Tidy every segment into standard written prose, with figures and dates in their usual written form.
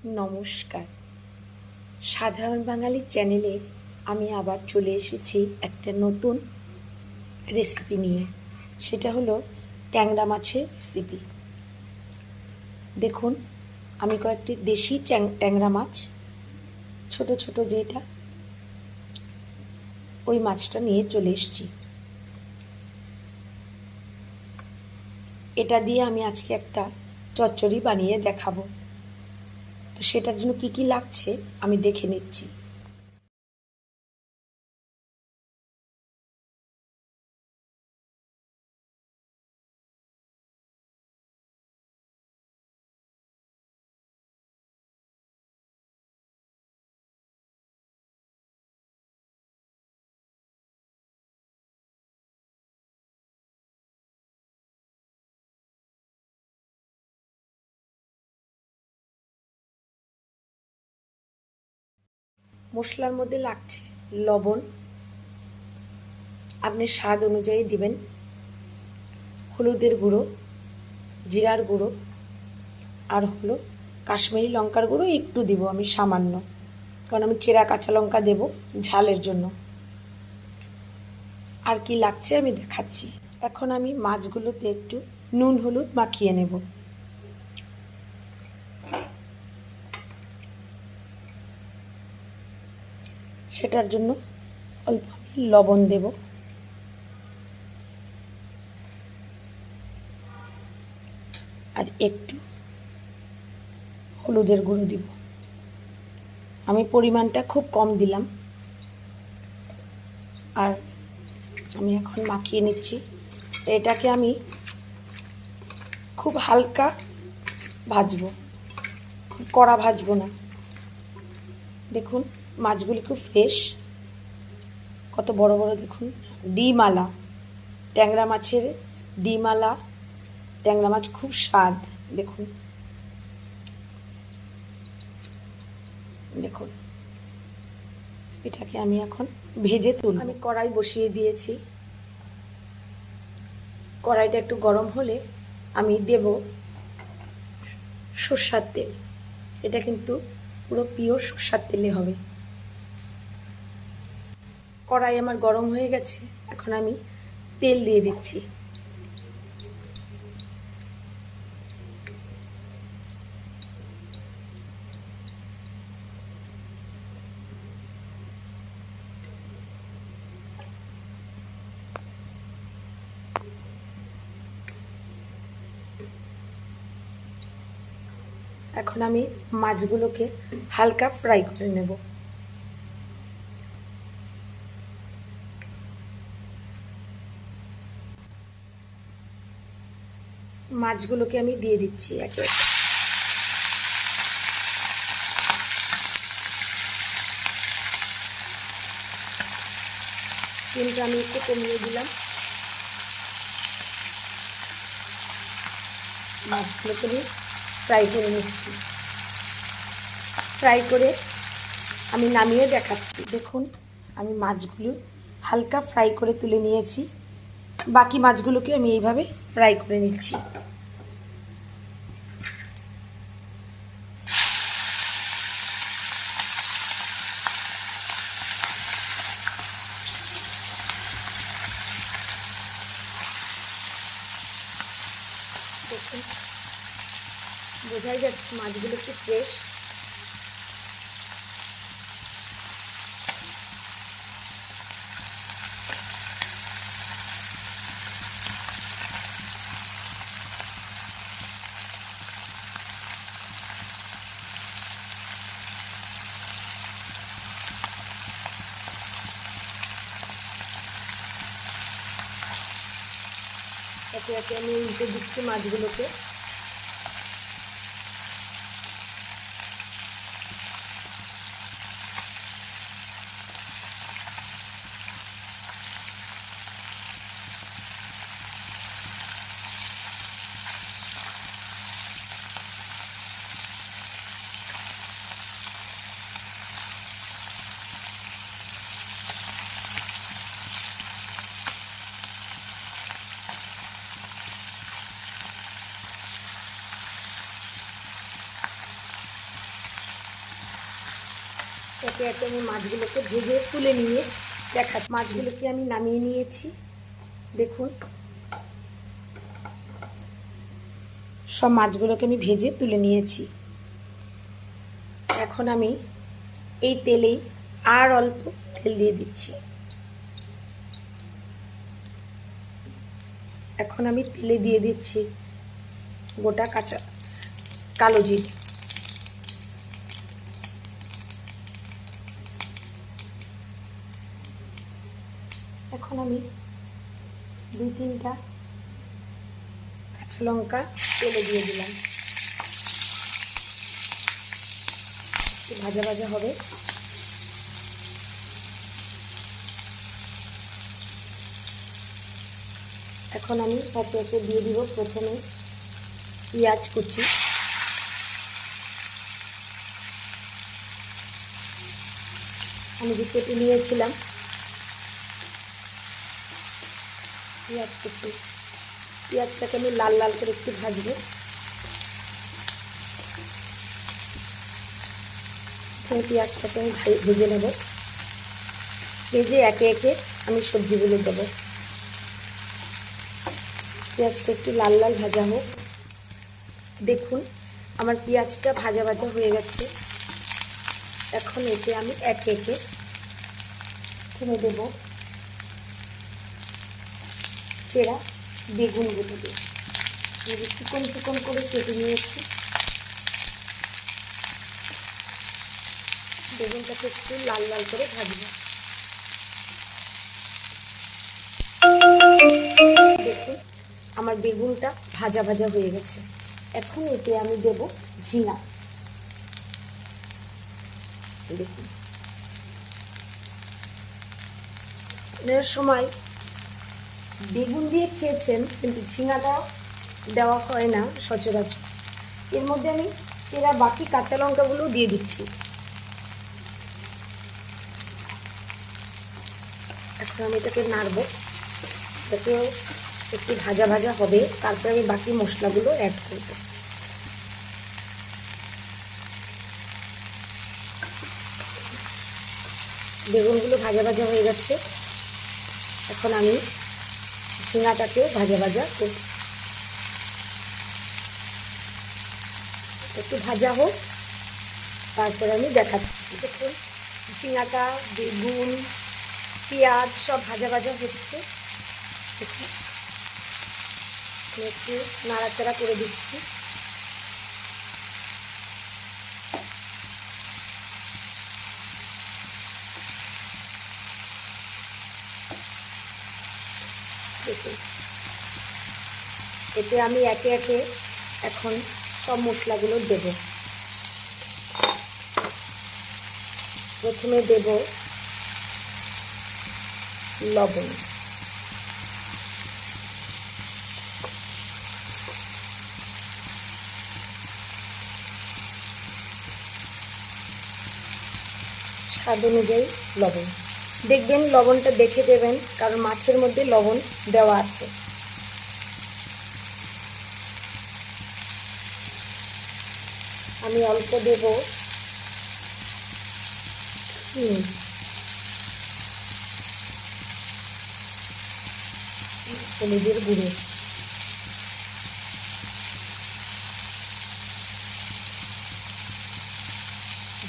নমস্কার। সাধারণ বাঙালি চ্যানেলে আমি আবার চলে এসেছি একটা নতুন রেসিপি নিয়ে। সেটা হলো ট্যাংরা মাছের রেসিপি। দেখুন, আমি কয়েকটি দেশি ট্যাংরা মাছ, ছোট ছোট যেটা, ওই মাছটা নিয়ে চলে এসেছি। এটা দিয়ে আমি আজকে একটা চচ্চড়ি বানিয়ে দেখাবো। তো সেটার জন্য কি কি লাগছে আমি দেখে নিচ্ছি। মশলার মধ্যে লাগছে লবণ, আপনি স্বাদ অনুযায়ী দিবেন, হলুদের গুঁড়ো, জিরার গুঁড়ো, আর হলো কাশ্মীরি লঙ্কার গুঁড়ো একটু দিব আমি সামান্য, কারণ আমি চেরা কাঁচা লঙ্কা দেব ঝালের জন্য। আর কি লাগছে আমি দেখাচ্ছি। এখন আমি মাছগুলোতে একটু নুন হলুদ মাখিয়ে নেব। সেটার জন্য অল্প লবণ দেব, আর একটু হলুদের গুঁড়ো দিব। আমি পরিমাণটা খুব কম দিলাম। আর আমি এখন মাখিয়ে নিচ্ছি। এটাকে আমি খুব হালকা ভাজবো, খুব কড়া ভাজবো না। দেখুন মাছগুলি খুব ফ্রেশ, কত বড় বড় দেখুন, ডিমালা ট্যাংরা মাছের, ডিমালা ট্যাংরা মাছ, খুব স্বাদ। দেখুন দেখুন, এটাকে আমি এখন ভেজে তুলব। আমি কড়াই বসিয়ে দিয়েছি। কড়াইটা একটু গরম হলে আমি দেব সরষের তেল। এটা কিন্তু পুরো পিওর সরষের তেলে হবে। কড়াই আমার গরম হয়ে গেছে, এখন আমি তেল দিয়ে দিচ্ছি। এখন আমি মাছগুলোকে হালকা ফ্রাই করে নেব। মাছগুলোকে আমি দিয়ে দিচ্ছি একে একে। তেলটা আমি একটু কমিয়ে দিলাম। মাছগুলোকে আমি ফ্রাই করে নিচ্ছি। ফ্রাই করে আমি নামিয়ে দেখাচ্ছি। দেখুন আমি মাছগুলো হালকা ফ্রাই করে তুলে নিয়েছি। বাকি মাছগুলোকে আমি এইভাবে ফ্রাই করে নিচ্ছি। দেখুন বোঝাই যাচ্ছে মাছগুলো একটু ফ্রেশ। একে একে আমি উল্টে দিচ্ছি মাছগুলোকে। একে একে আমি মাছগুলোকে ভেজে তুলে নিয়ে মাছগুলোকে আমি নামিয়ে নিয়েছি। দেখুন সব মাছগুলোকে আমি ভেজে তুলে নিয়েছি। এখন আমি এই তেলেই আর অল্প তেল দিয়ে দিচ্ছি। এখন আমি তেলে দিয়ে দিচ্ছি গোটা কালো জিরে, এখন আমি 2-3টা কাঁচা লঙ্কা তেলে দিয়ে দিলাম। একটু ভাজা ভাজা হবে। এখন আমি একে একে দিয়ে দিব প্রথমে পেঁয়াজ কুচি, আমি যে কেটে নিয়েছিলাম পেঁয়াজ কুচি। পেঁয়াজটাকে আমি লাল লাল করে একটু ভাজবো। পেঁয়াজটাকে আমি ভেজে নেব। ভেজে একে একে আমি সবজিগুলো দেবো। পেঁয়াজটা একটু লাল লাল ভাজা হোক। দেখুন আমার পেঁয়াজটা ভাজা ভাজা হয়ে গেছে। এখন এতে আমি একে একে তুলে দেব চেরা বেগুনগুলো দিয়ে। চিকন চিকন করে কেটে নিয়েছি। বেগুনটাকে একটু লাল লাল করে ভাজবো। দেখুন আমার বেগুনটা ভাজা ভাজা হয়ে গেছে। এখন এতে আমি দেব ঝিঙা। দেখুন এর সময় বেগুন দিয়ে খেয়েছেন, কিন্তু ঝিঙাটা দেওয়া হয় না সচরাচর। এর মধ্যে আমি চেরা বাকি কাঁচা লঙ্কাগুলো দিয়ে দিচ্ছি। এখন আমি এটাকে নাড়ব। এটাকেও একটু ভাজা ভাজা হবে, তারপরে আমি বাকি মশলাগুলো অ্যাড করব। বেগুনগুলো ভাজা ভাজা হয়ে যাচ্ছে। এখন আমি ঝিঙাটাকেও ভাজা ভাজা করব। একটু ভাজা হোক, তারপরে আমি দেখাচ্ছি। দেখুন ঝিঙাটা, বেগুন, পেঁয়াজ সব ভাজা ভাজা হচ্ছে। দেখুন একটু নাড়াচাড়া করে দিচ্ছি। দেখুন এতে আমি একে একে এখন সব মশলাগুলো দেব। প্রথমে দেব লবণ, স্বাদ অনুযায়ী লবণ। দেখবেন লবণটা দেখে দেবেন, কারণ মাছের মধ্যে লবণ দেওয়া আছে। আমি অল্প দেব হলুদের গুঁড়ো,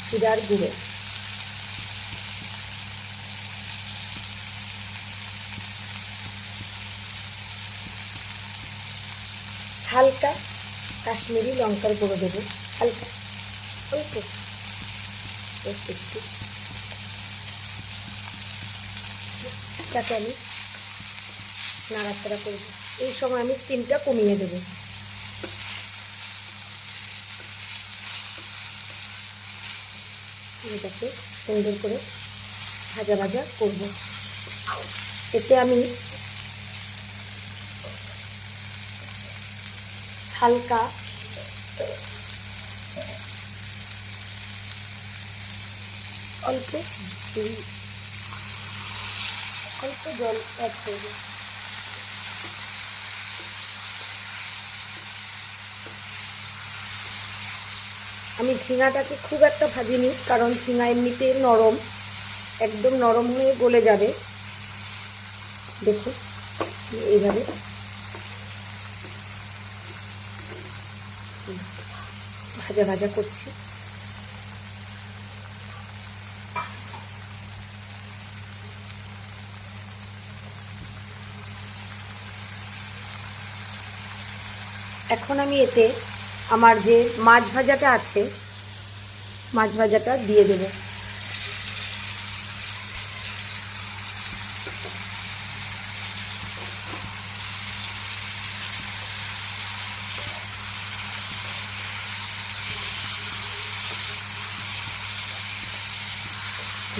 জিরার গুঁড়ো, হালকা কাশ্মীরি লঙ্কার গুঁড়ো দেবো, হালকা অল্প একটু। তাকে আমি নাড়াচাড়া করবো। এই সময় আমি স্টিমটা কমিয়ে দেবো। এটাকে সুন্দর করে ভাজা ভাজা করব। এতে আমি হালকা অল্প জল অ্যাড করব। আমি ঝিঙাটাকে খুব একটা ভাজিনি, কারণ ঝিঙা এমনিতে নরম, একদম নরম হয়ে গলে যাবে। দেখুন এইভাবে ভাজা ভাজা করছি। এখন আমি এতে আমার যে মাছ ভাজাটা আছে, মাছ ভাজাটা দিয়ে দেব।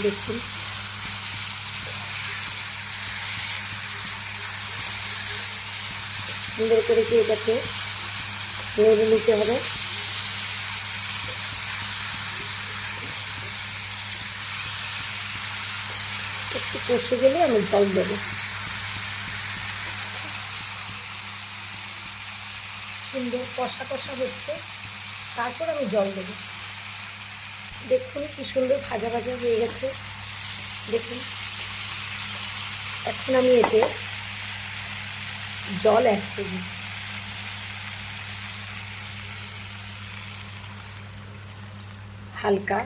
দেখুন সুন্দর করে কি এটাকে নেড়ে নিতে হবে। একটু কষে গেলে আমি জল দেবো। সুন্দর কষা কষা হচ্ছে, তারপর আমি জল দেবো। দেখুন কি সুন্দর ভাজা ভাজা হয়ে গেছে। দেখুন এখন আমি এতে জল অ্যাড করব। হালকা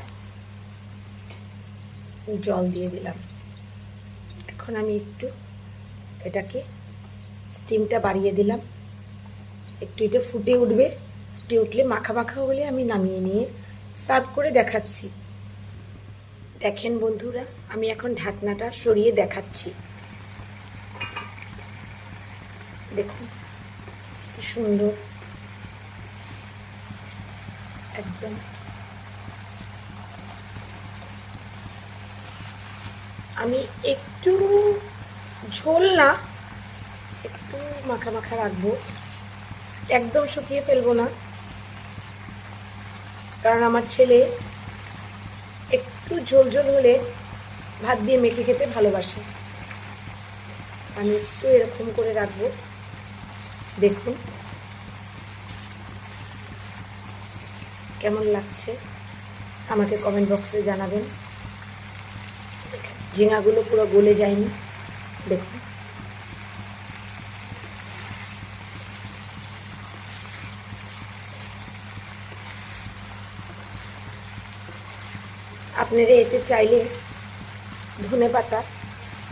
জল দিয়ে দিলাম। এখন আমি একটু এটাকে স্টিমটা বাড়িয়ে দিলাম। একটু এটা ফুটে উঠবে, ফুটে উঠলে মাখা মাখা হলে আমি নামিয়ে নিয়ে সার্ভ করে দেখাচ্ছি। দেখেন বন্ধুরা, আমি এখন ঢাকনাটা সরিয়ে দেখাচ্ছি। দেখুন কি সুন্দর, একদম আমি একটু ঝোল না, একটু মাখা মাখা রাখবো, একদম শুকিয়ে ফেলবো না, কারণ আমার ছেলে একটু ঝোল ঝোল হলে ভাত দিয়ে মেখে খেতে ভালোবাসে। আমি একটু এরকম করে রাখবো। দেখুন কেমন লাগছে আমাকে কমেন্ট বক্সে জানাবেন। ঝিঙাগুলো পুরো গলে যায়নি, দেখুন। আপনারা এতে চাইলে ধনেপাতা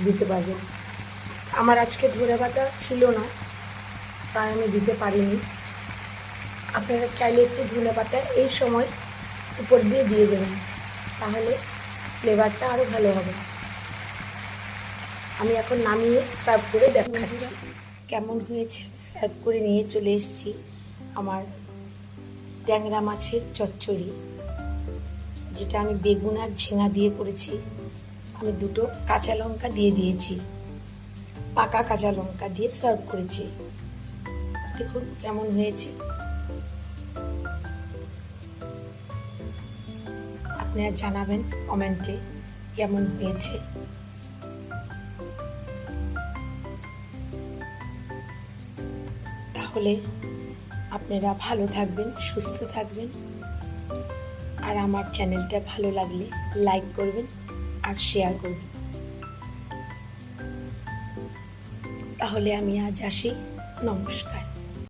দিতে পারবেন। আমার আজকে ধনেপাতা ছিল না, তাই আমি দিতে পারিনি। আপনারা চাইলে একটু ধনেপাতা এই সময় উপর দিয়ে দেবেন, তাহলে ফ্লেভারটা আরও ভালো হবে। আমি এখন নামিয়ে সার্ভ করে দেখাচ্ছি কেমন হয়েছে। সার্ভ করে নিয়ে চলে এসেছি আমার ট্যাংরা মাছের চচ্চড়ি, যেটা আমি বেগুন আর ঝিঙা দিয়ে করেছি। আমি দুটো কাঁচা লঙ্কা দিয়ে দিয়েছি, পাকা কাঁচা লঙ্কা দিয়ে সার্ভ করেছি। দেখুন কেমন হয়েছে। আপনারা জানাবেন কমেন্টে কেমন হয়েছে। তাহলে আপনারা ভালো থাকবেন, সুস্থ থাকবেন, আর আমার চ্যানেলটা ভালো লাগলে লাইক করবেন আর শেয়ার করবেন। তাহলে আমি আজ আসি, নমস্কার।